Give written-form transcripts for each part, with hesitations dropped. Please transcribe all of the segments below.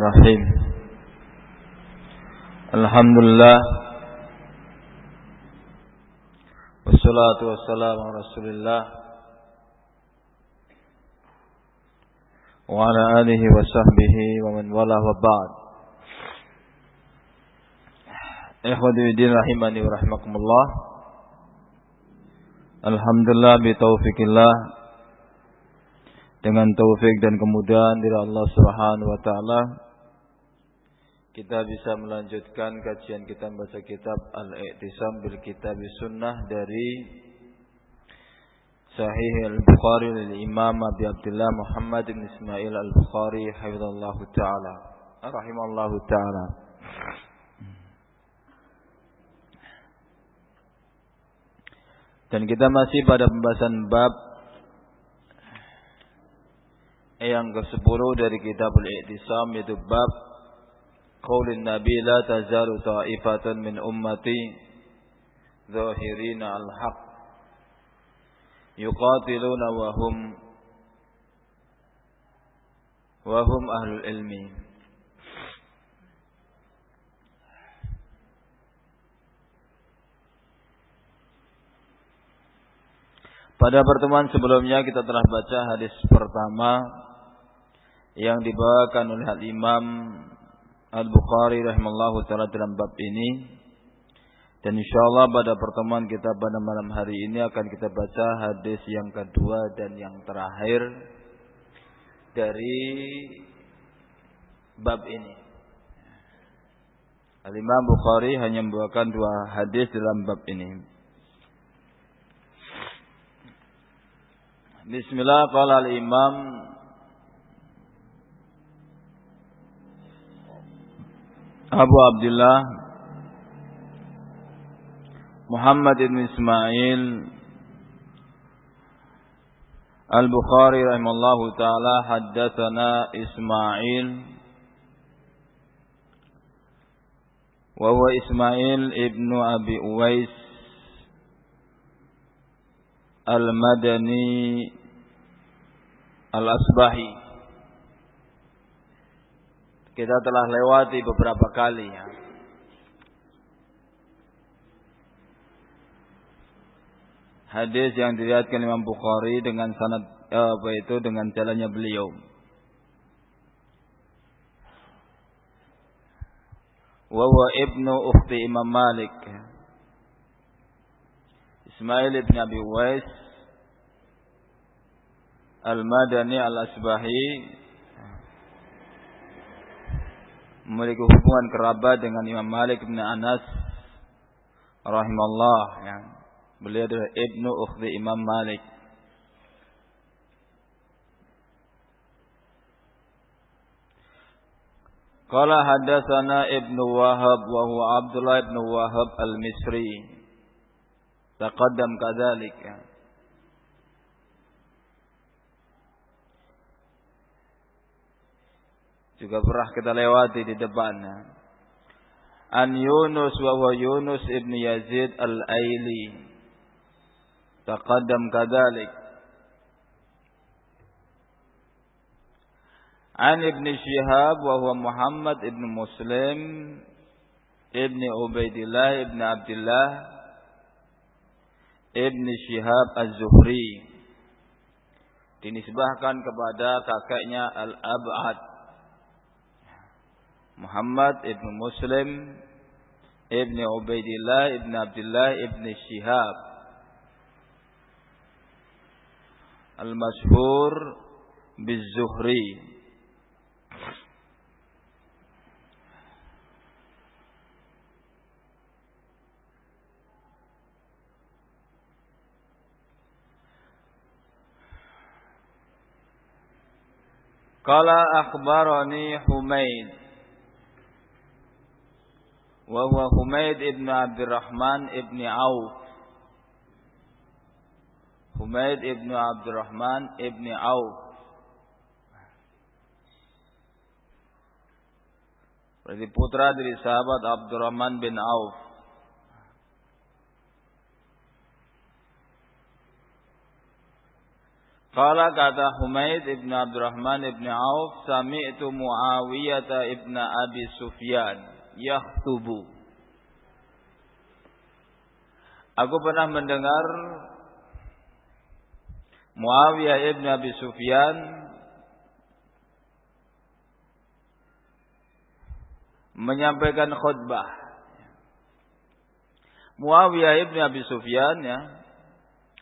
Bismillahirrahmanirrahim. Alhamdulillah. Wassalatu wassalamu ala Rasulillah wa ala alihi wa sahbihi wa man wala wa ba'd. Ikhwati din rahimani wa rahimakumullah. Alhamdulillah bi taufikillah, dengan taufik dan kemudahan dari Allah Subhanahu wa taala, kita bisa melanjutkan kajian kita membaca kitab Al-I'tisam bil Kitab Sunnah dari Sahih Al-Bukhari dari Imam Abi Abdullah Muhammad bin Ismail Al-Bukhari hafizallahu taala rahimallahu taala. Dan kita masih pada pembahasan bab yang ke-10 dari kitab Al-I'tisam, yaitu bab qaulin Nabi la tazalu ta'ifatun min ummati zahirina al-haq yuqatiluna wa hum ahlul ilmi. Pada pertemuan sebelumnya kita telah baca hadis pertama yang dibawakan oleh Al-Imam Al-Bukhari rahimallahu ta'ala dalam bab ini. Dan insyaallah pada pertemuan kita pada malam hari ini akan kita baca hadis yang kedua dan yang terakhir dari bab ini. Al-Imam Bukhari hanya membawakan dua hadis dalam bab ini. Bismillah, qala al-Imam Abu Abdullah Muhammad ibn Ismail Al-Bukhari rahimallahu ta'ala, haddatsana Ismail wa huwa Ismail ibn Abi Uwais Al-Madani Al-Asbahi. Kita telah lewati beberapa kali ya. Hadis yang diriwayatkan Imam Bukhari dengan sanad dengan jalannya beliau. Wa huwa ibnu ukhti Imam Malik. Ismail ibn Abi Uwais Al-Madani Al-Asbahi memiliki hubungan kerabat dengan Imam Malik bin Anas rahimallah ya. Beliau adalah ibnu ukhti Imam Malik. Qala haddatsana Ibnu Wahab wa huwa Abdullah ibn Wahab Al-Misri. Taqaddam kadzalik ya. Juga pernah kita lewati di depannya. An Yunus wa huwa Yunus ibn Yazid Al-Aili. Taqaddam kadzalik. An Ibn Shihab wa huwa Muhammad ibn Muslim ibn Ubaidillah ibn Abdullah ibn Shihab Az-Zuhri, dinisbahkan kepada kakeknya Al-Ab'ad Muhammad ibn Muslim ibn Ubaidillah ibn Abdullah ibn Shihab Al-Mashhur Biz-Zuhri. Qala akhbarani Humaid wa huwa Humaid ibn Abdurrahman ibn Auf. Humaid ibn Abdurrahman ibn Auf, berarti putra dari sahabat Abdurrahman bin Auf. Qala kata Humaid ibn Abdurrahman ibn Auf, sami'tu Muawiyah ibn Abi Sufyan yakhtubu. Aku pernah mendengar Muawiyah ibn Abi Sufyan menyampaikan khutbah. Muawiyah ibn Abi Sufyan, ya,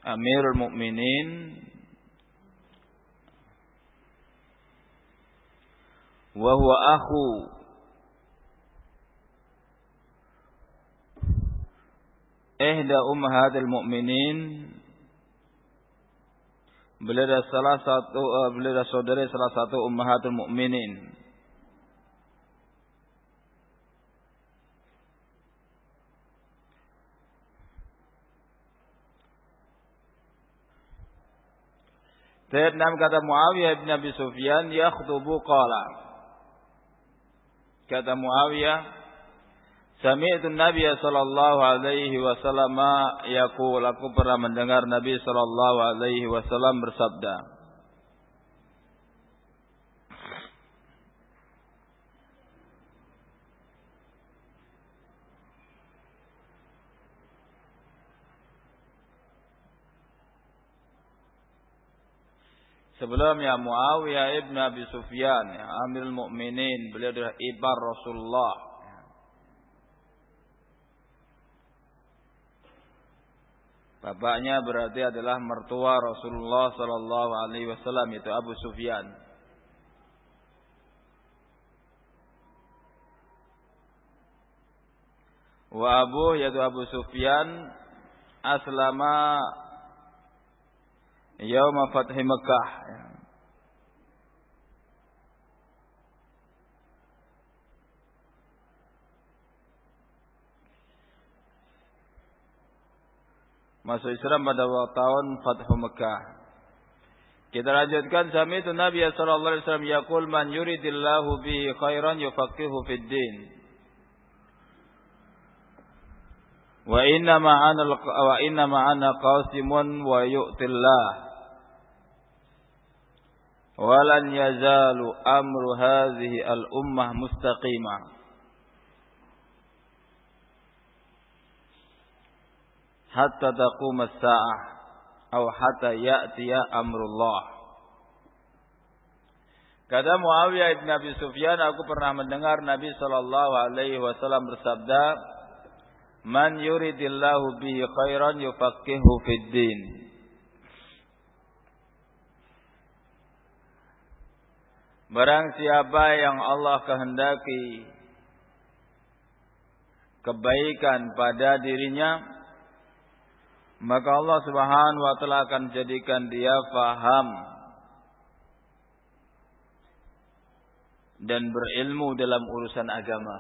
Amirul Mukminin, wa huwa akhu ihda ummahatil mu'minin. Beliau adalah saudara salah satu ummahatul mukminin. Nam kata Muawiyah bin Abi Sufyan yakhtubu qala. Kata Muawiyah, sami'tu Nabi sallallahu alaihi wasallam yaqul, aku pernah mendengar Nabi sallallahu alaihi wasallam bersabda. Sebelumnya Muawiyah ibn Abi Sufyan, ya, Amirul Mukminin, beliau adalah ipar Rasulullah. Bapaknya berarti adalah mertua Rasulullah sallallahu alaihi wasallam, yaitu Abu Sufyan. Wa abu, yaitu Abu Sufyan, aslama yauma fathi Makkah. Masuk Islam pada tahun Fathu Makkah. Kita lanjutkan, sami'tu Nabi sallallahu alaihi wasallam yaqul, man yuridillahu bihi khairan yufaqihu fid din. Wa inna ma'ana qasimun wa yu'tillah. Walan yazalu amru hadhihi al-ummah mustaqimah hatta taqum as-sa'ah atau hatta ya'tiya amrullah. Kata Muawiyah bin Abi Sufyan, aku pernah mendengar Nabi sallallahu alaihi wasallam bersabda, man yuridillahu bihi khairan yufaqihu fid din. Barang siapa yang Allah kehendaki kebaikan pada dirinya, maka Allah Subhanahu wa taala akan jadikan dia faham dan berilmu dalam urusan agama.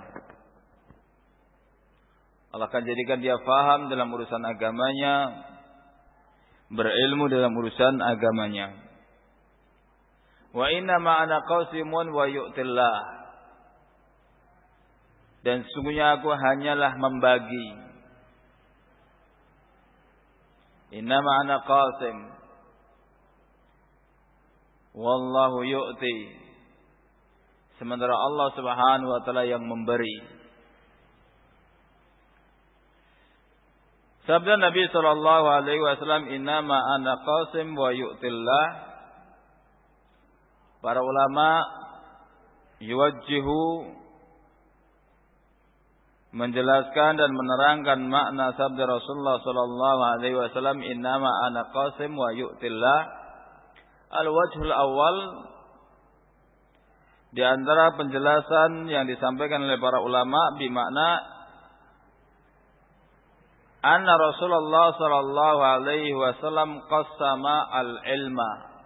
Allah akan jadikan dia faham dalam urusan agamanya, berilmu dalam urusan agamanya. Wa inna ma'ana qasimun wa yu'tillah. Dan sungguhnya aku hanyalah membagi. Inna ma'ana qasim. Wallahu yu'ti. Sementara Allah Subhanahu wa taala yang memberi. Sabda Nabi sallallahu alaihi wasallam, inna ma'ana qasim wa yu'tillah. Para ulama yuwajjihu, menjelaskan dan menerangkan makna sabda Rasulullah sallallahu alaihi wasallam, innama ana qasim wa yu'tillah. Al-wajhul awal, di antara penjelasan yang disampaikan oleh para ulama, bimakna anna Rasulullah sallallahu alaihi wasallam qassama al-ilma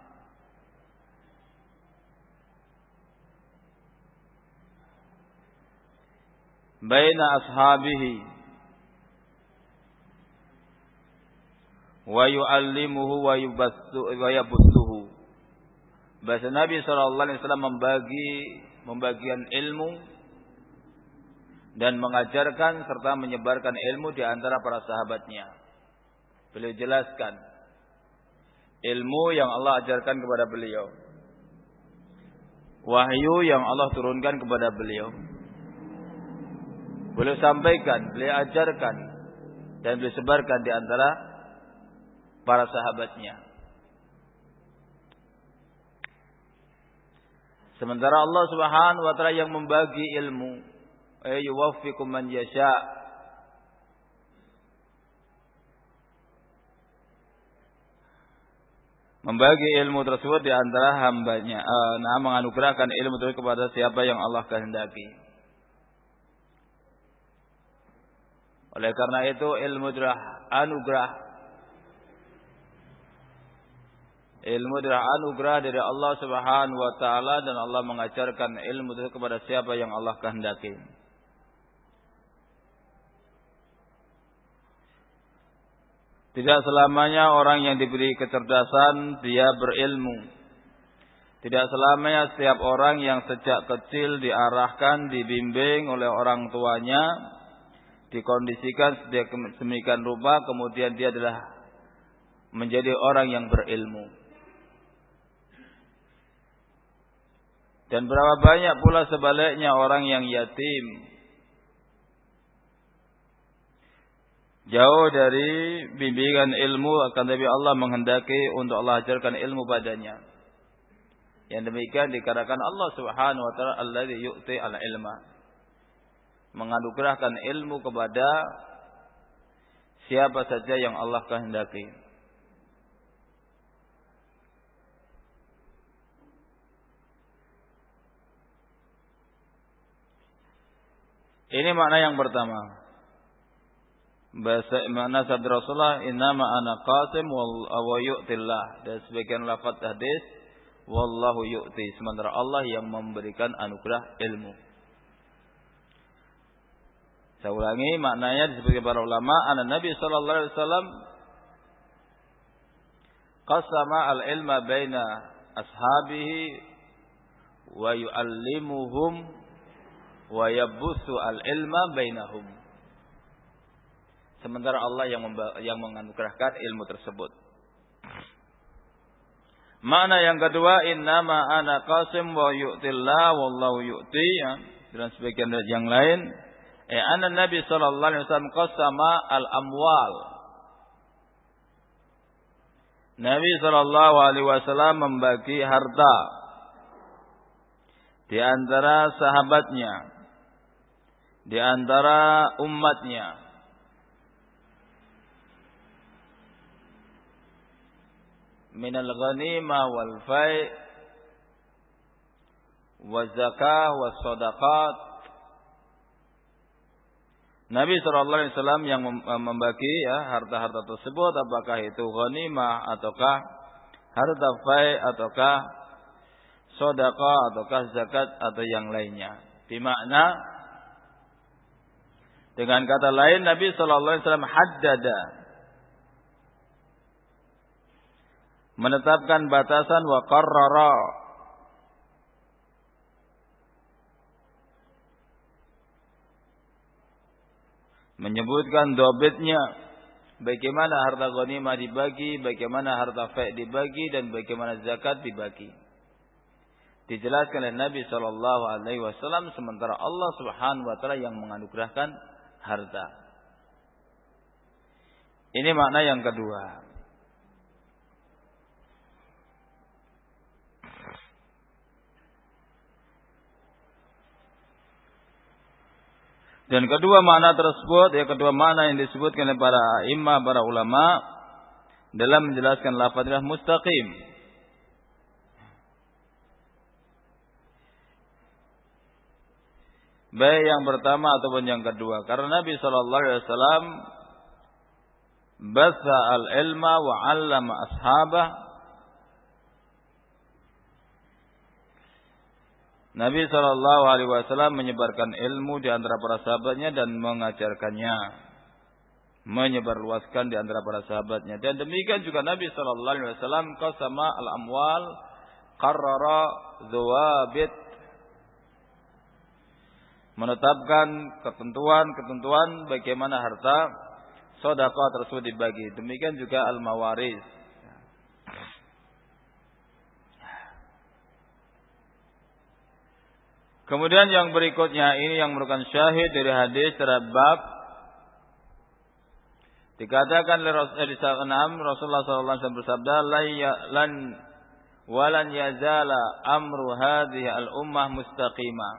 baina ashabihi wa yu'allimuhu wa yabuthuhu. Bahasa Nabi sallallahu alaihi wasallam membagian ilmu dan mengajarkan serta menyebarkan ilmu di antara para sahabatnya. Beliau jelaskan ilmu yang Allah ajarkan kepada beliau. Wahyu yang Allah turunkan kepada beliau. Beliau sampaikan, beliau ajarkan, dan beliau sebarkan di antara para sahabatnya. Sementara Allah Subhanahu wa taala yang membagi ilmu, yuwaffiqu man yasha'. Membagi ilmu tersebut di antara hambanya, menganugerahkan ilmu tersebut kepada siapa yang Allah kehendaki. Oleh karena itu ilmu adalah anugerah. Ilmu adalah anugerah dari Allah Subhanahu wa taala dan Allah mengajarkan ilmu tersebut kepada siapa yang Allah kehendaki. Tidak selamanya orang yang diberi kecerdasan dia berilmu. Tidak selamanya setiap orang yang sejak kecil diarahkan, dibimbing oleh orang tuanya, dikondisikan sedemikian rupa, kemudian dia adalah menjadi orang yang berilmu. Dan berapa banyak pula sebaliknya orang yang yatim, jauh dari bimbingan ilmu, akan tetapi Allah menghendaki untuk Allah ajarkan ilmu padanya. Yang demikian dikatakan Allah Subhanahu wa taala alladzi yu'ti al-ilma, menganugerahkan ilmu kepada siapa saja yang Allah kehendaki. Ini makna yang pertama. Bahasa makna sabda Rasulullah, innama ana qasim wa yu'tillah. Dan sebagian lafaz hadis, wallahu yu'ti, sementara Allah yang memberikan anugerah ilmu. Saya ulangi maknanya disebutkan para ulama, anna Nabi sallallahu alaihi wasallam qasama al-ilma baina ashabihi wa yu'allimuhum wa yabuthu al-ilma bainahum. Sementara Allah yang menganugerahkan ilmu tersebut. Makna yang kedua, innama ana qasim wa yu'tillah wallahu yu'ti, ya. Dan sebagian yang lain, anna Nabi sallallahu alaihi wasallam qasama al-amwal. Nabi sallallahu alaihi wasallam membagi harta di antara sahabatnya, di antara umatnya. Minal ghanimah wal fai' wa zakah wa sadaqat. Nabi SAW yang membagi harta-harta tersebut, apakah itu ghanimah ataukah harta fai' ataukah sedekah ataukah zakat atau yang lainnya. Bimakna, dengan kata lain, Nabi SAW haddada, menetapkan batasan, wa qarrara, menyebutkan dobitnya, bagaimana harta ghanimah dibagi, bagaimana harta fai' dibagi, dan bagaimana zakat dibagi. Dijelaskan oleh Nabi sallallahu alaihi wasallam, sementara Allah Subhanahu wa taala yang menganugerahkan harta. Ini makna yang kedua. Dan kedua makna tersebut, kedua makna yang disebutkan oleh para imam, para ulama dalam menjelaskan lafaznya mustaqim. Baik yang pertama ataupun yang kedua, karena Nabi sallallahu alaihi wasallam basa al-ilma wa 'allama ashabah. Nabi sallallahu alaihi wasallam menyebarkan ilmu di antara para sahabatnya dan mengajarkannya, menyebarluaskan di antara para sahabatnya. Dan demikian juga Nabi sallallahu alaihi wasallam qasama al-amwal, qarrara dzawabit, menetapkan ketentuan bagaimana harta sedekah tersebut dibagi. Demikian juga al-mawaris. Kemudian yang berikutnya ini yang merupakan syahid dari hadis terhadap bab. Dikatakan oleh Rasulullah SAW bersabda, walan yazala amru hadhihi al-ummah mustaqimah.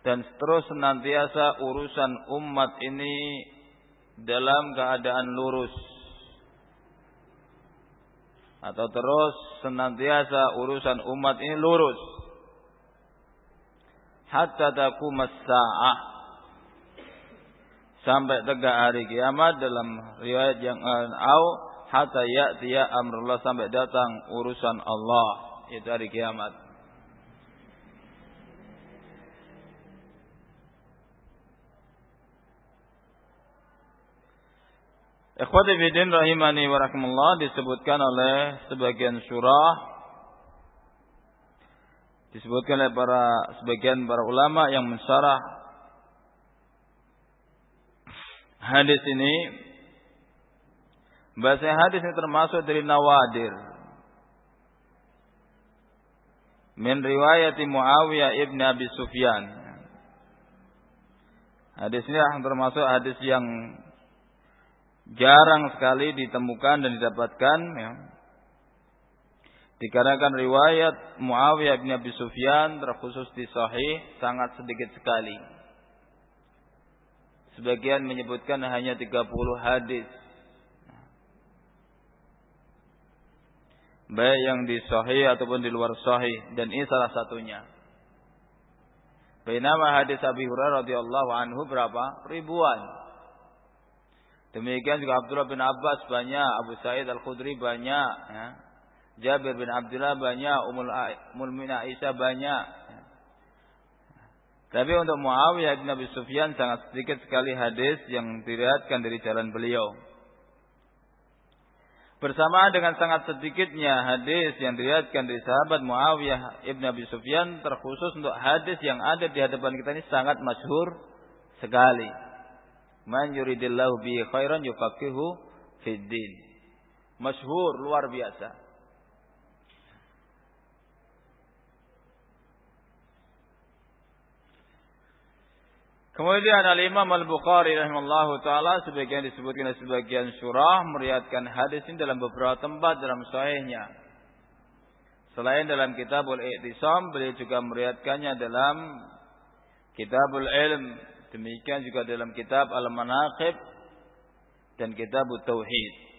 Dan terus senantiasa urusan umat ini dalam keadaan lurus. Atau terus senantiasa urusan umat ini lurus. Hatta taqumas sa'ah. Sampai tegak hari kiamat dalam riwayat yang au hatta ya'tiya amrullah, sampai datang urusan Allah, itu hari kiamat. Ikhwati fiddin rahimani wa rahimakumullah, disebutkan oleh sebagian surah, disebutkan oleh sebagian para ulama yang mensyarah hadis ini. Bahasa hadis ini termasuk dari nawadir min riwayati Muawiyah ibn Abi Sufyan. Hadis ini termasuk hadis yang jarang sekali ditemukan dan didapatkan, ya. Dikarenakan riwayat Muawiyah bin Abi Sufyan terkhusus di Sahih sangat sedikit sekali. Sebagian menyebutkan hanya 30 hadis. Baik yang di Sahih ataupun di luar Sahih, dan ini salah satunya. Bainama hadis Abi Hurairah radhiyallahu anhu berapa? Ribuan. Demikian juga Abdullah bin Abbas banyak, Abu Sa'id Al-Khudri banyak, ya. Jabir bin Abdullah banyak, Ummul Mu'minin Aisyah banyak. Tapi untuk Muawiyah bin Abi Sufyan sangat sedikit sekali hadis yang diriwayatkan dari jalan beliau. Bersamaan dengan sangat sedikitnya hadis yang diriwayatkan dari sahabat Muawiyah ibn Abi Sufyan, terkhusus untuk hadis yang ada di hadapan kita ini sangat masyhur sekali. Man yuridillahu bihi khairan yufaqihu fid din. Masyhur luar biasa. Kemudian Al-Imam Al-Bukhari rahimahullahu ta'ala, sebagian disebutkan sebagian surah, meriwayatkan hadis ini dalam beberapa tempat dalam sahihnya. Selain dalam Kitabul I'tisam, beliau juga meriwayatkannya dalam Kitabul Ilm. Demikian juga dalam Kitab Al-Manaqib dan Kitabut Tauhid.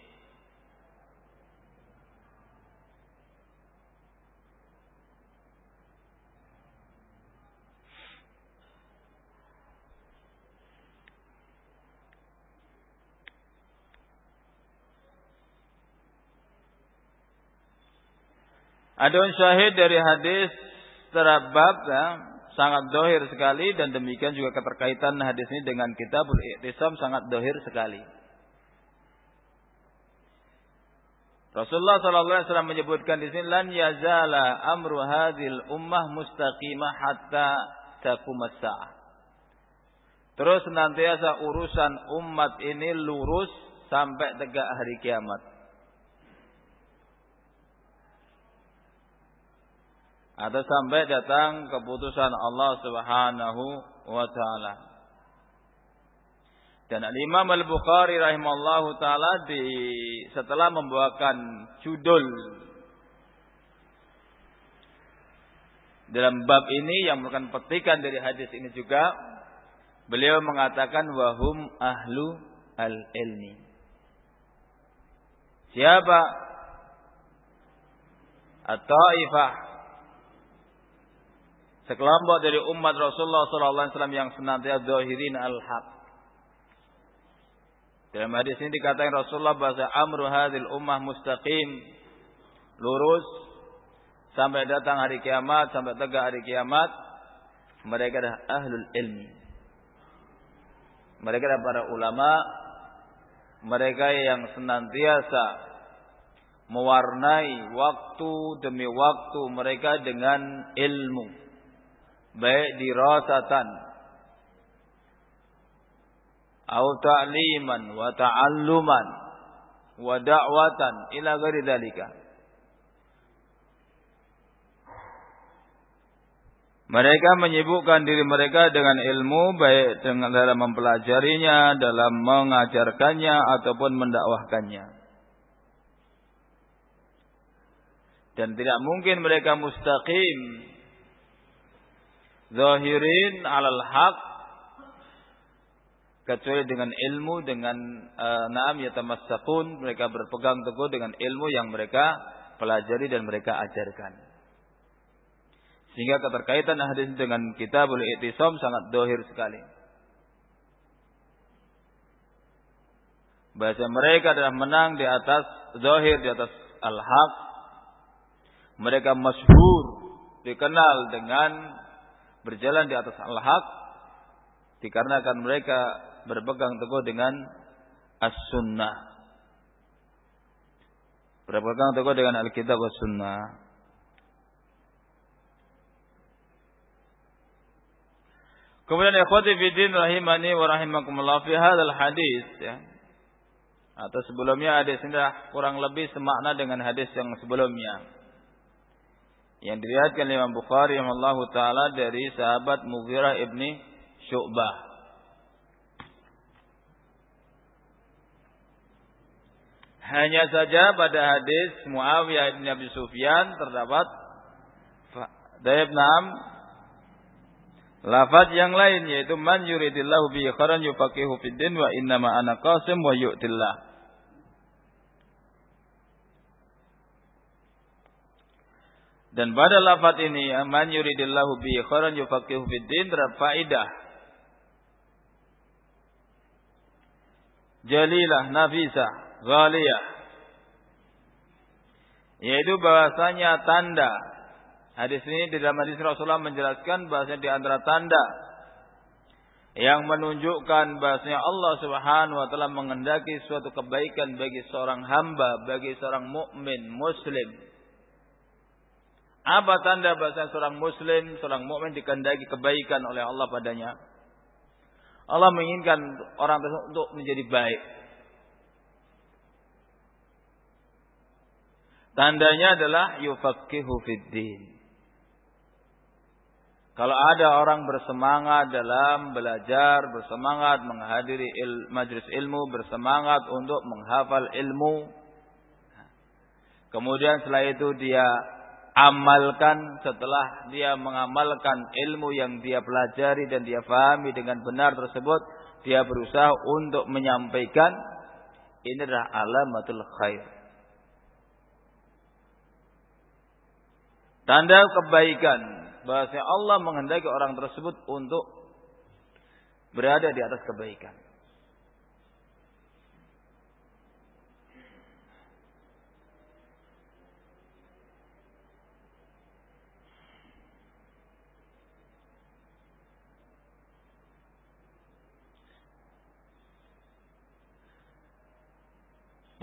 Adapun syahid dari hadis terabab, ya, sangat dohir sekali, dan demikian juga keterkaitan hadis ini dengan Kitabul I'tisam sangat dohir sekali. Rasulullah SAW menyebutkan di sini, lan yazala amru hadhil ummah mustaqimah hatta taqumas sa'ah. Terus senantiasa urusan umat ini lurus sampai tegak hari kiamat. Atau sampai datang keputusan Allah Subhanahu wa taala. Dan Al-Imam Al-Bukhari rahimahullahu taala setelah membawakan judul dalam bab ini yang merupakan petikan dari hadis ini juga, beliau mengatakan wahum ahlu al-ilmi. Siapa? At-Taifah, sekelompok dari umat Rasulullah SAW yang senantiasa zahirin al-haq. Dalam hadis ini dikatakan Rasulullah bahasa amru hadhil ummah mustaqim, lurus sampai datang hari kiamat, sampai tegak hari kiamat. Mereka adalah ahlul ilmi. Mereka adalah para ulama. Mereka yang senantiasa mewarnai waktu demi waktu mereka dengan ilmu. Baik dirasatan atau ta'liman wa ta'alluman wa da'watan ila ghairi dzalika. Mereka menyibukkan diri mereka dengan ilmu, baik dengan dalam mempelajarinya, dalam mengajarkannya ataupun mendakwahkannya. Dan tidak mungkin mereka mustaqim zahirin alal haq kecuali dengan ilmu, dengan na'am yatamassakun, mereka berpegang teguh dengan ilmu yang mereka pelajari dan mereka ajarkan. Sehingga keterkaitan hadis dengan kitabul i'tisam sangat zahir sekali. Bahasa mereka adalah menang di atas zahir, di atas al-haq. Mereka masyhur, dikenal dengan berjalan di atas al-haq, dikarenakan mereka berpegang teguh dengan as-sunnah. Berpegang teguh dengan al-kitab was-sunnah. Kemudian ikhwati fiddin rahimani wa rahimakumullah, fi hadzal hadis ya. Atau sebelumnya hadis ini kurang lebih semakna dengan hadis yang sebelumnya. Yang diriwayatkan Imam Bukhari rahimahullahu taala dari sahabat Mughirah ibni Syu'bah. Hanya saja pada hadis Muawiyah bin Abi Sufyan terdapat lafaz yang lain, yaitu man yuridillahu bihi khairan yufaqihu fid din wa innama ana qasim wa yu'tillah. Dan pada lafaz ini man yuridillahu bihi khairan yufaqihu fid din terdapat faedah jalilah, nafisah, ghaliyah, yaitu bahasanya tanda. Hadis ini di dalam hadis Rasulullah menjelaskan bahasanya di antara tanda yang menunjukkan bahasanya Allah Subhanahu wa taala menghendaki suatu kebaikan bagi seorang hamba, bagi seorang mukmin muslim. Apa tanda bahasanya seorang muslim, seorang mukmin dikehendaki kebaikan oleh Allah padanya? Allah menginginkan orang tersebut untuk menjadi baik. Tandanya adalah yufaqihu fid din. Kalau ada orang bersemangat dalam belajar, bersemangat menghadiri majlis ilmu, bersemangat untuk menghafal ilmu, kemudian setelah itu dia amalkan, setelah dia mengamalkan ilmu yang dia pelajari dan dia fahami dengan benar tersebut, dia berusaha untuk menyampaikan, ini adalah alamatul khair. Tanda kebaikan. Bahasanya Allah menghendaki orang tersebut untuk berada di atas kebaikan.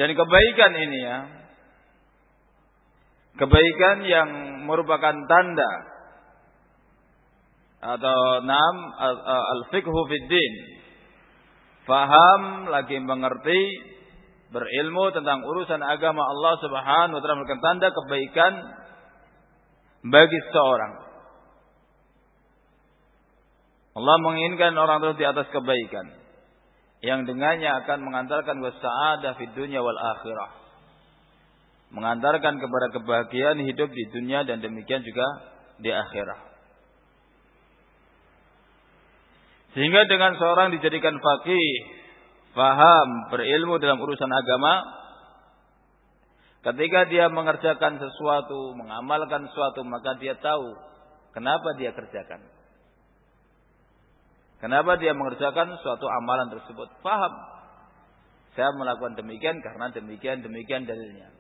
Dan kebaikan ini ya, kebaikan yang merupakan tanda atau al-fiqhu fid din, faham lagi mengerti, berilmu tentang urusan agama Allah Subhanahu wa taala, merupakan tanda kebaikan bagi seseorang. Allah menginginkan orang tersebut di atas kebaikan yang dengannya akan mengantarkan wasa'adah fid dunya wal akhirah, mengantarkan kepada kebahagiaan hidup di dunia dan demikian juga di akhirat. Sehingga dengan seorang dijadikan faqih, faham, berilmu dalam urusan agama, ketika dia mengerjakan sesuatu, mengamalkan sesuatu, maka dia tahu kenapa dia kerjakan. Kenapa dia mengerjakan suatu amalan tersebut. Faham. Saya melakukan demikian karena demikian dalilnya.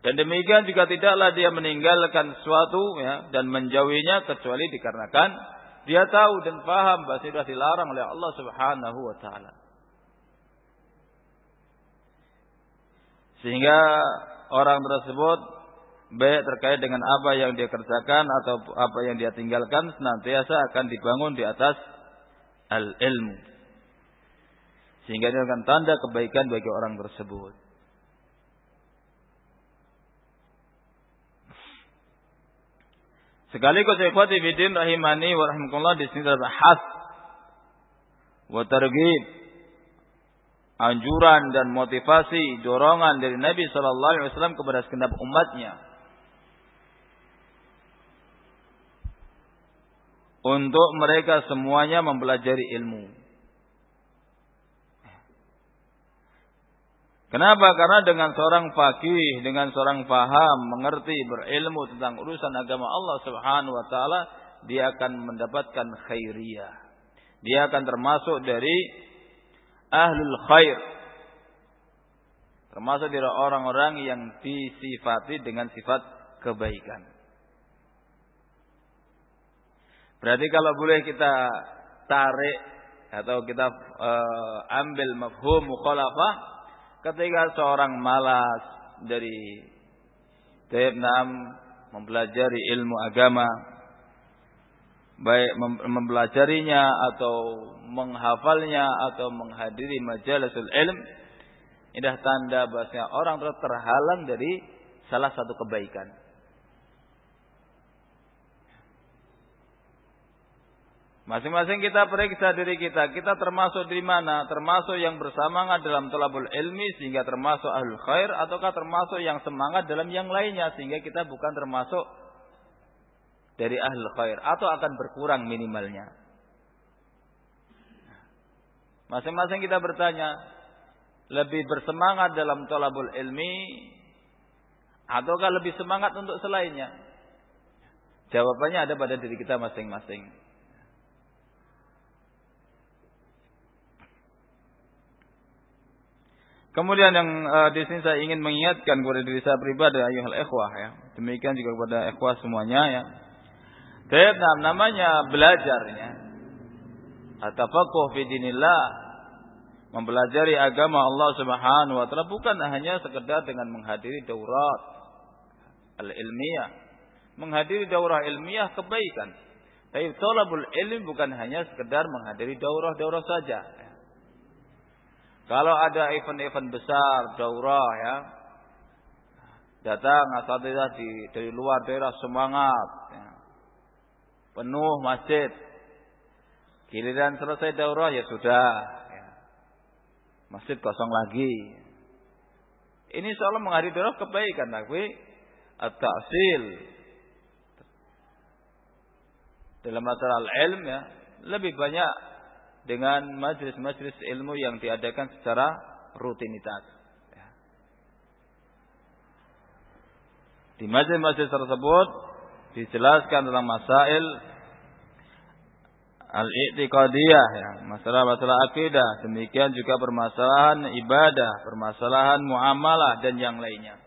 Dan demikian juga tidaklah dia meninggalkan sesuatu ya, dan menjauhinya kecuali dikarenakan dia tahu dan paham bahwa sudah dilarang oleh Allah Subhanahu wa taala. Sehingga orang tersebut baik terkait dengan apa yang dia kerjakan atau apa yang dia tinggalkan senantiasa akan dibangun di atas al-ilmu. Sehingga dia akan tanda kebaikan bagi orang tersebut. Sekaligus ikhwati fiddin rahimani wa rahimakumullah, di sini terdapat has wa targhib, anjuran dan motivasi, dorongan dari Nabi sallallahu alaihi wasallam kepada segenap umatnya untuk mereka semuanya mempelajari ilmu. Kenapa? Karena dengan seorang faqih, dengan seorang paham, mengerti, berilmu tentang urusan agama Allah Subhanahu wa taala, dia akan mendapatkan khairiyah. Dia akan termasuk dari ahlul khair. Termasuk dari orang-orang yang disifati dengan sifat kebaikan. Berarti kalau boleh kita tarik atau kita ambil mafhum mukhalafah, ketika seorang malas dari mempelajari ilmu agama, baik mempelajarinya atau menghafalnya atau menghadiri majalisul ilm, ini adalah tanda bahwasanya orang terhalang dari salah satu kebaikan. Masing-masing kita periksa diri kita. Kita termasuk di mana? Termasuk yang bersemangat dalam thalabul ilmi sehingga termasuk ahlul khair, ataukah termasuk yang semangat dalam yang lainnya sehingga kita bukan termasuk dari ahlul khair, atau akan berkurang minimalnya. Masing-masing kita bertanya, lebih bersemangat dalam thalabul ilmi ataukah lebih semangat untuk selainnya? Jawabannya ada pada diri kita masing-masing. Kemudian yang di sini saya ingin mengingatkan kepada diri saya pribadi, ayuhal ikhwah ya. Demikian juga kepada ikhwah semuanya ya. Namanya belajarnya, at-tafaqquh fi dinillah, mempelajari agama Allah Subhanahu wa taala bukan hanya sekedar dengan menghadiri daurat al-ilmiyah. Menghadiri daurah ilmiah kebaikan. Tapi thalabul ilmi bukan hanya sekedar menghadiri daurah-daurah saja. Kalau ada event-event besar, daurah ya, datang asatidzah dari luar daerah semangat, ya, penuh masjid. Giliran selesai daurah ya sudah, ya, masjid kosong lagi. Ini insyaallah menghadiri daurah kebaikan, tapi at-ta'sil dalam masalah ilmu ya lebih banyak dengan majelis-majelis ilmu yang diadakan secara rutinitas. Di majelis-majelis tersebut dijelaskan tentang masail al-i'tiqadiyah, ya, masalah-masalah akidah, demikian juga permasalahan ibadah, permasalahan muamalah dan yang lainnya.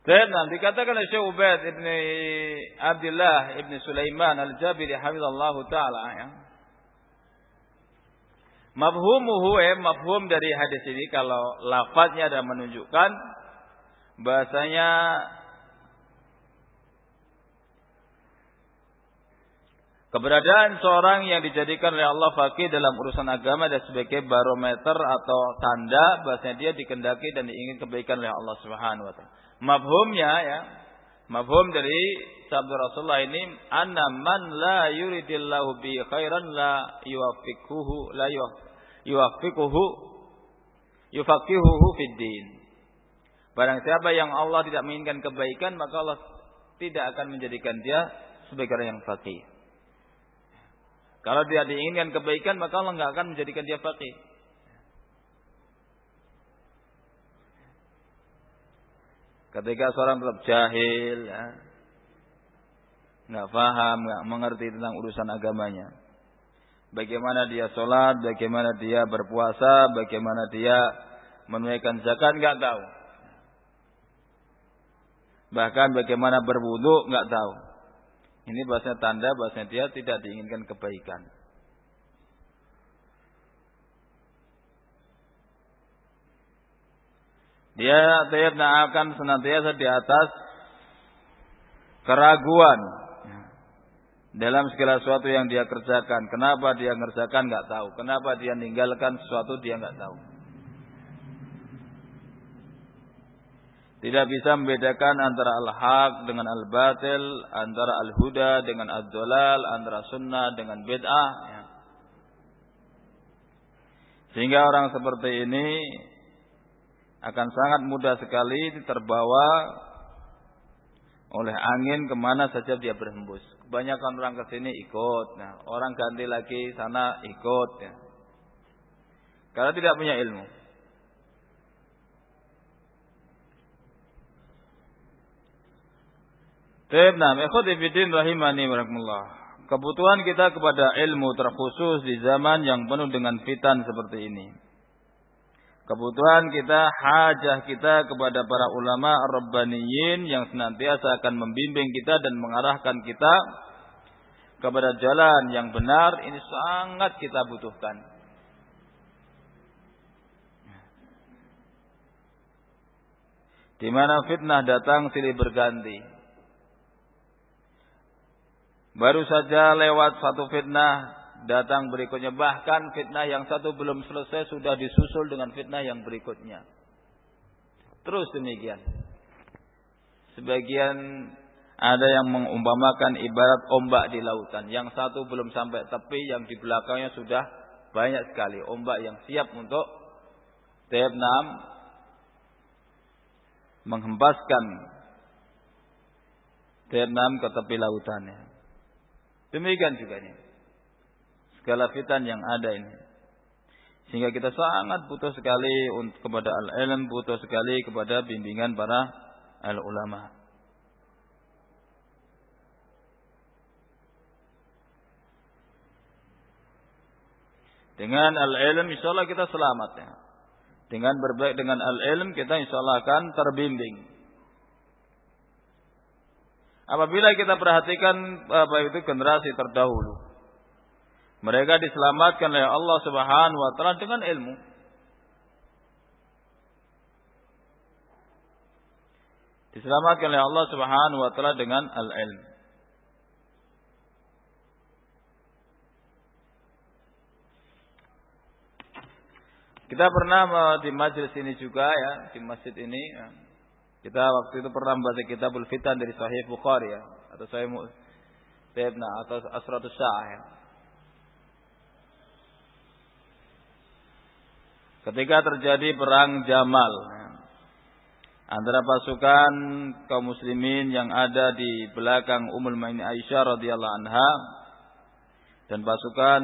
Dan dikatakan oleh Syekh Ubaid ibn Abdullah ibn Sulaiman al-Jabiri hafizallahu ta'ala ya. Mafhum dari hadis ini, kalau lafaznya ada menunjukkan bahasanya keberadaan seorang yang dijadikan oleh Allah faqih dalam urusan agama dan sebagai barometer atau tanda bahasanya dia dikendaki dan diingin kebaikan oleh Allah Subhanahu wa taala. Mafhumnya ya, mafhum dari sabda Rasulullah ini, anna man la yuridillahu bi khairan la yufaqihuhu fid din. Barang siapa yang Allah tidak menginginkan kebaikan, maka Allah tidak akan menjadikan dia sebagai orang yang faqih. Kalau dia diinginkan kebaikan, maka Allah enggak akan menjadikan dia faqih. Ketika seorang tetap jahil, ya, nggak paham, nggak mengerti tentang urusan agamanya, bagaimana dia sholat, bagaimana dia berpuasa, bagaimana dia menunaikan zakat, nggak tahu. Bahkan bagaimana berwudu, nggak tahu. Ini bahasanya tanda bahasanya dia tidak diinginkan kebaikan. Dia akan senantiasa di atas keraguan dalam segala sesuatu yang dia kerjakan. Kenapa dia ngerjakan nggak tahu. Kenapa dia ninggalkan sesuatu dia nggak tahu. Tidak bisa membedakan antara al-haq dengan al-batil, antara al-huda dengan ad-dhalal, antara sunnah dengan bid'ah. Sehingga orang seperti ini akan sangat mudah sekali terbawa oleh angin kemana saja dia berhembus. Kebanyakan orang ke sini ikut, orang ganti lagi sana ikut, karena tidak punya ilmu. Ikhwati fiddin rahimani warahimakumullah. Kebutuhan kita kepada ilmu terkhusus di zaman yang penuh dengan fitan seperti ini. Kebutuhan kita, hajah kita kepada para ulama ar-rabbaniyin yang senantiasa akan membimbing kita dan mengarahkan kita kepada jalan yang benar, ini sangat kita butuhkan. Di mana fitnah datang silih berganti. Baru saja lewat satu fitnah, datang berikutnya. Bahkan fitnah yang satu belum selesai sudah disusul dengan fitnah yang berikutnya. Terus demikian. Sebagian ada yang mengumpamakan ibarat ombak di lautan. Yang satu belum sampai tepi, yang di belakangnya sudah banyak sekali ombak yang siap untuk menghempaskan ke tepi lautannya. Demikian juga ini. Segala fitan yang ada ini. Sehingga kita sangat butuh sekali kepada al-ilm, butuh sekali kepada bimbingan para al-ulama. Dengan al-ilm insyaallah kita selamat ya. Dengan berbaik dengan al-ilm kita insyaallah akan terbimbing. Apabila kita perhatikan generasi terdahulu, mereka diselamatkan oleh Allah Subhanahu wa taala dengan ilmu. Diselamatkan oleh Allah Subhanahu wa taala dengan al-ilm. Kita pernah di majelis ini juga ya, di masjid ini ya. Kita waktu itu pernah membaca Kitabul Fitan dari Sahih Bukhari ya, atau Sahih atau Asratus Sa'ah ya. Ketika terjadi perang Jamal ya, antara pasukan kaum muslimin yang ada di belakang Ummul Mukminin Aisyah radhiyallahu anha dan pasukan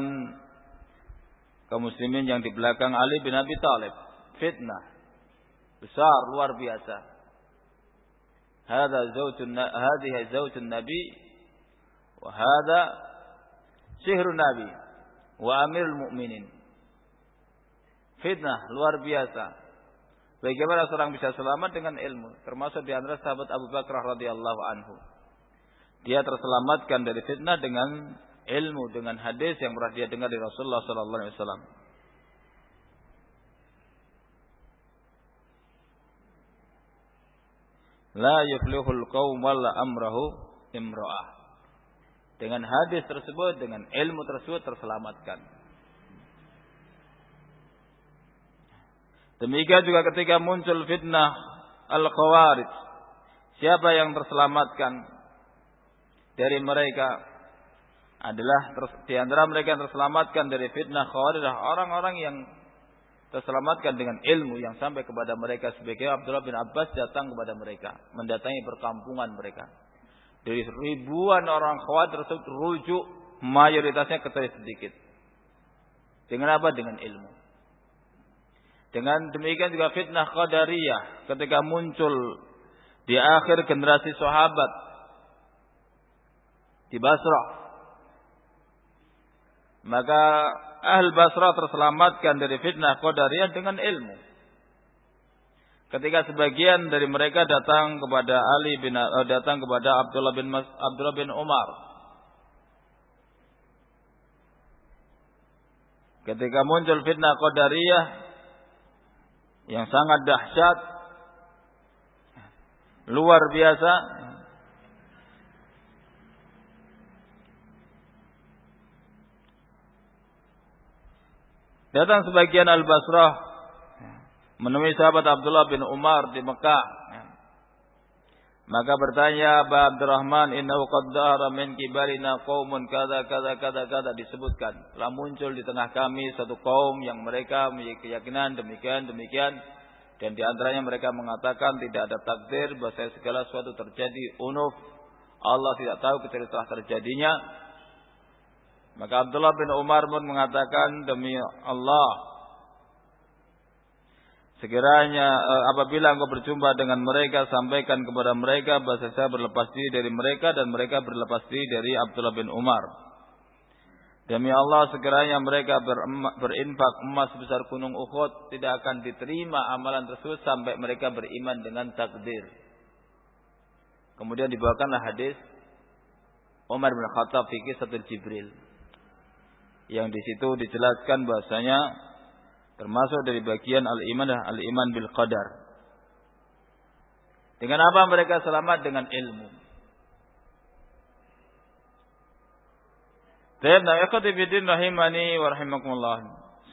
kaum muslimin yang di belakang Ali bin Abi Thalib. Fitnah besar luar biasa. هذه زوج النبي وهذا سحر النبي وأمير المؤمنين. Fitnah luar biasa. Bagaimana seorang bisa selamat dengan ilmu? Termasuk di antara sahabat Abu Bakar radhiyallahu anhu. Dia terselamatkan dari fitnah dengan ilmu, dengan hadis yang pernah dia dengar dari Rasulullah sallallahu alaihi wasallam. La yuflihul qaum wala amrahu imra'ah. Dengan hadis tersebut, dengan ilmu tersebut terselamatkan. Demikian juga ketika muncul fitnah al-khawarij. Siapa yang terselamatkan dari mereka adalah di antara mereka yang terselamatkan dari fitnah khawarij adalah orang-orang yang terselamatkan dengan ilmu yang sampai kepada mereka. Sebagai Abdullah bin Abbas datang kepada mereka, mendatangi perkampungan mereka. Dari ribuan orang khawarij tersebut rujuk mayoritasnya kecuali sedikit. Dengan apa? Dengan ilmu. Dengan demikian juga fitnah qadariyah ketika muncul di akhir generasi sahabat di Basrah. Maka Ahl Basrah terselamatkan dari fitnah qadariyah dengan ilmu. Ketika sebagian dari mereka datang kepada Abdullah bin Umar. Ketika muncul fitnah qadariyah yang sangat dahsyat, luar biasa. Datang sebagian Al-Basrah menemui sahabat Abdullah bin Umar di Mekah. Maka bertanya Aba Abdurrahman, innahu qad dhahara min kibarina qaumun kada disebutkan. Telah muncul di tengah kami satu kaum yang mereka memiliki keyakinan demikian. Dan di antaranya mereka mengatakan tidak ada takdir, bahwa segala sesuatu terjadi unuf. Allah tidak tahu kecuali telah terjadinya. Maka Abdullah bin Umar pun mengatakan, demi Allah, sekiranya apabila engkau berjumpa dengan mereka, sampaikan kepada mereka bahwa saya berlepas diri dari mereka dan mereka berlepas diri dari Abdullah bin Umar. Demi Allah, sekiranya mereka berinfak emas sebesar gunung Uhud, tidak akan diterima amalan tersebut sampai mereka beriman dengan takdir. Kemudian dibawakanlah hadis Umar bin Khattab fi Qisatul Jibril, yang di situ dijelaskan bahasanya termasuk dari bagian al-iman bil qadar. Dengan apa mereka selamat? Dengan ilmu. Nah, ikhwati fiddin rahimani wa rahimakumullah.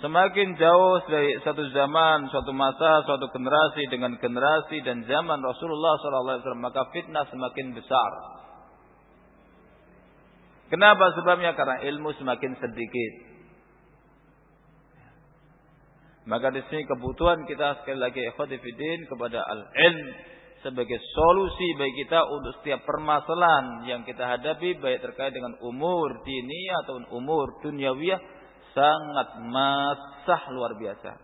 Semakin jauh dari satu zaman, suatu masa, suatu generasi dengan generasi dan zaman Rasulullah SAW, maka fitnah semakin besar. Kenapa? Sebabnya karena ilmu semakin sedikit. Maka di sini kebutuhan kita sekali lagi ikhwati fiddin kepada al-ilm sebagai solusi bagi kita untuk setiap permasalahan yang kita hadapi, baik terkait dengan umur diniyah atau umur dunyawiyah, sangat masah luar biasa.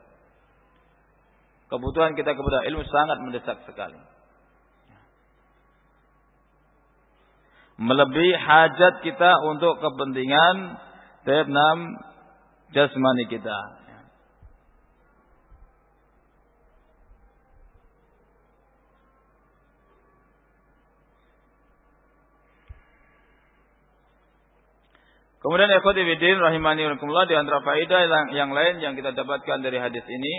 Kebutuhan kita kepada ilmu sangat mendesak sekali. Melebihi hajat kita untuk kepentingan jasmani kita. Kemudian ikhwati fiddin rahimani wa rahimakumullah, di antara faedah yang lain yang kita dapatkan dari hadis ini,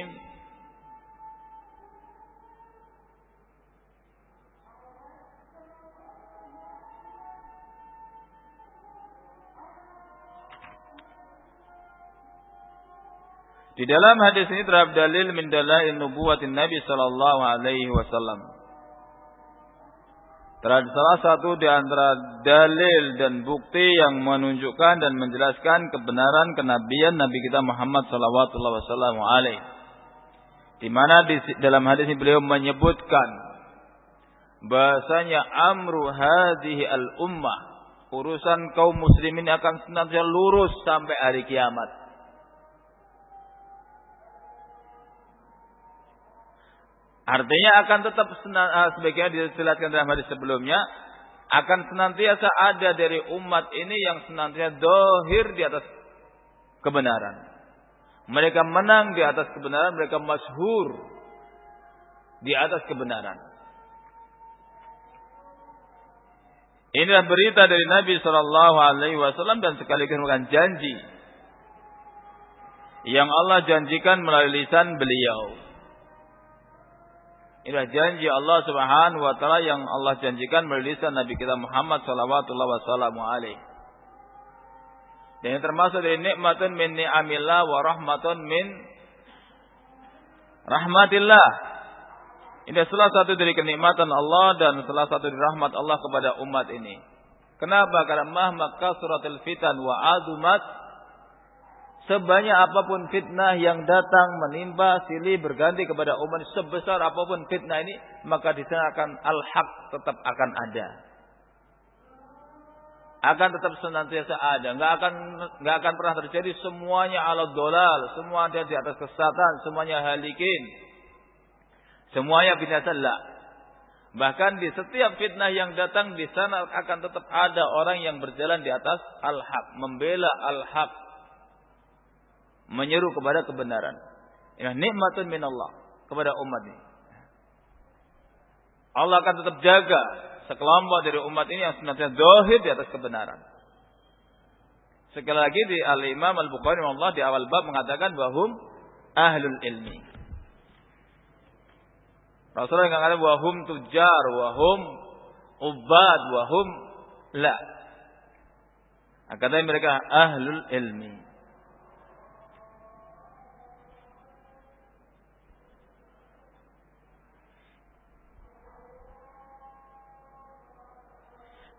di dalam hadis ini terdapat dalil min dalail nubuwatin Nabi sallallahu alaihi wasallam. Terdapat salah satu di antara dalil dan bukti yang menunjukkan dan menjelaskan kebenaran kenabian Nabi kita Muhammad sallallahu alaihi. Di mana di dalam hadis ini beliau menyebutkan bahasanya amru hadhihi al-ummah, urusan kaum muslimin akan senantiasa lurus sampai hari kiamat. Artinya akan tetap sebagaimana dijelaskan dalam hadis sebelumnya, akan senantiasa ada dari umat ini yang senantiasa dohir di atas kebenaran. Mereka menang di atas kebenaran, mereka masyhur di atas kebenaran. Inilah berita dari Nabi sallallahu alaihi wasallam dan sekaligus merupakan janji yang Allah janjikan melalui lisan beliau. Inilah janji Allah Subhanahu wa taala yang Allah janjikan melalui lisan Nabi kita Muhammad sallallahu alaihi. Dan yang termasuk dari nikmatun min ni'amillah wa rahmatun min rahmatillah. Ini salah satu dari kenikmatan Allah dan salah satu dari rahmat Allah kepada umat ini. Kenapa? Karena mahma kasratul fitan wa azumat, sebanyak apapun fitnah yang datang menimpa silih berganti kepada umat, sebesar apapun fitnah ini, maka di sana akan al-haq tetap akan ada. Akan tetap senantiasa ada. Enggak akan pernah terjadi semuanya ala dolal, semua ada di atas kesesatan, semuanya halikin. Semuanya binasa la. Bahkan di setiap fitnah yang datang di sana akan tetap ada orang yang berjalan di atas al-haq, membela al-haq, menyeru kepada kebenaran. Ini nikmatun min Allah kepada umat ini. Allah akan tetap jaga sekelompok dari umat ini yang senantiasa zahir di atas kebenaran. Sekali lagi di Al-Imam Al-Bukhari rahimahullah di awal bab mengatakan bahum ahlul ilmi. Rasulullah enggak katakan wahum tujar, wahum ubad, wahum la. Katanya mereka ahlul ilmi.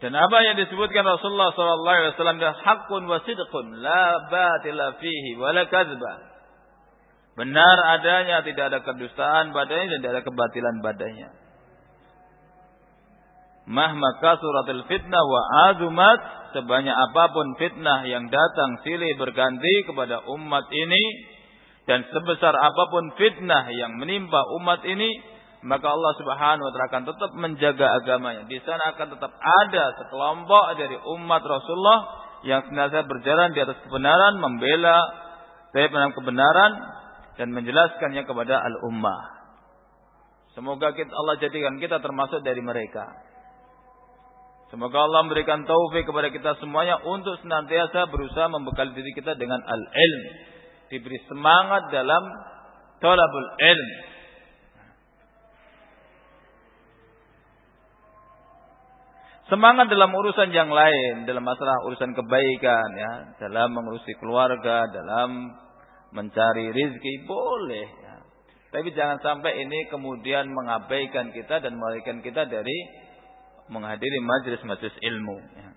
Dan apa yang disebutkan Rasulullah sallallahu alaihi wasallam adalah haqqun wa sidqun la batila fihi wa la kadzba. Benar adanya, tidak ada kedustaan padanya dan tidak ada kebatilan padanya. Mahma kasuratil fitnah wa azumat, sebanyak apapun fitnah yang datang silih berganti kepada umat ini dan sebesar apapun fitnah yang menimpa umat ini, maka Allah Subhanahu wa taala akan tetap menjaga agamanya. Di sana akan tetap ada sekelompok dari umat Rasulullah yang senantiasa berjalan di atas kebenaran, membela kebenaran dan menjelaskannya kepada al-ummah. Semoga Allah jadikan kita termasuk dari mereka. Semoga Allah memberikan taufik kepada kita semuanya untuk senantiasa berusaha membekali diri kita dengan al-ilm. Diberi semangat dalam talabul ilm. Semangat dalam urusan yang lain, dalam masalah urusan kebaikan, ya, dalam mengurusi keluarga, dalam mencari rizki, boleh. Ya. Tapi jangan sampai ini kemudian mengabaikan kita dan melarikan kita dari menghadiri majelis-majelis ilmu. Ya.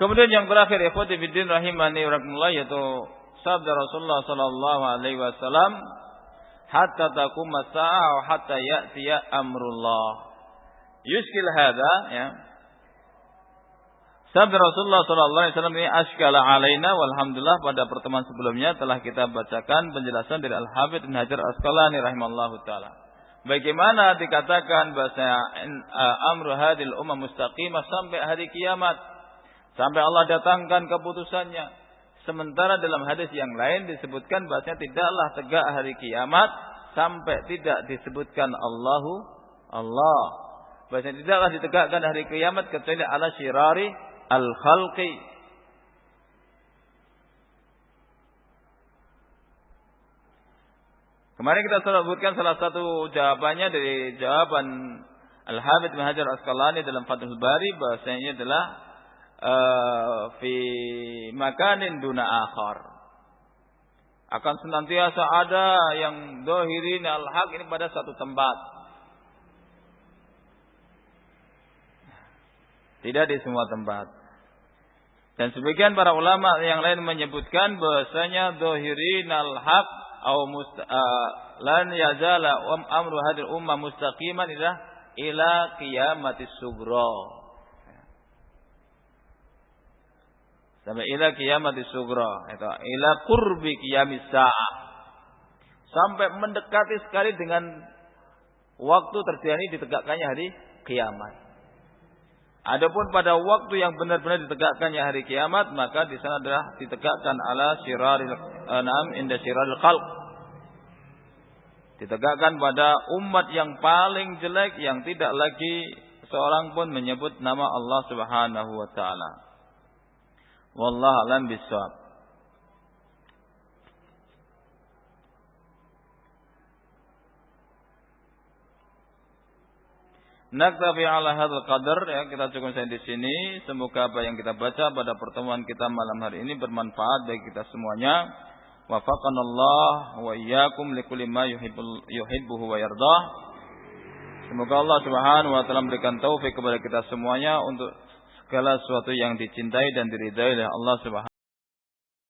Kemudian yang terakhir, ikhwati fiddin rahimani rahimakumullah, yaitu sabda Rasulullah sallallahu alaihi wasallam, hatta taqum as-sa'a wa hatta ya'tiya amrullah. Yuskil hadza, ya. Sabda Rasulullah sallallahu alaihi wasallam ini ashkala alaina, walhamdulillah pada pertemuan sebelumnya telah kita bacakan penjelasan dari Al-Hafidz Ibnu Hajar Asqalani rahimallahu taala. Bagaimana dikatakan bahasa amru hadil ummah mustaqimah sampai hari kiamat, sampai Allah datangkan keputusannya. Sementara dalam hadis yang lain disebutkan bahasanya tidaklah tegak hari kiamat sampai tidak disebutkan Allah. Bahasanya tidaklah ditegakkan hari kiamat kecuali ala syirari al-khalqi. Kemarin kita sebutkan salah satu jawabannya dari jawaban Al-Hafidz Ibnu Hajar Asqalani dalam Fathul Bari, bahasanya adalah fi makanin duna akhar, akan senantiasa ada yang dohirin al-haq ini pada satu tempat, tidak di semua tempat. Dan sebagian para ulama yang lain menyebutkan bahasanya dohirin al-haq atau lan yazala amru hadil ummah mustaqiman ila qiyamatis sughra, sampai ila qiyamatis sughra, itu ila qurbi qiyamis saa'ah, sampai mendekati sekali dengan waktu terjadi ditegakkannya hari kiamat. Adapun pada waktu yang benar-benar ditegakkannya hari kiamat, maka di sana adalah ditegakkan ala syiraril anam inda syiraril khalq, ditegakkan pada umat yang paling jelek yang tidak lagi seorang pun menyebut nama Allah Subhanahu wa taala. Wallahu a'lam bishawab. Naktafi ala hadzal qadar, ya, kita cukup sampai di sini. Semoga apa yang kita baca pada pertemuan kita malam hari ini bermanfaat bagi kita semuanya. Wafaqanallah wa iyyakum likulli ma yuhibbuhu wa yardah. Semoga Allah Subhanahu wa taala memberikan taufik kepada kita semuanya untuk segala sesuatu yang dicintai dan diridai oleh Allah Subhanahu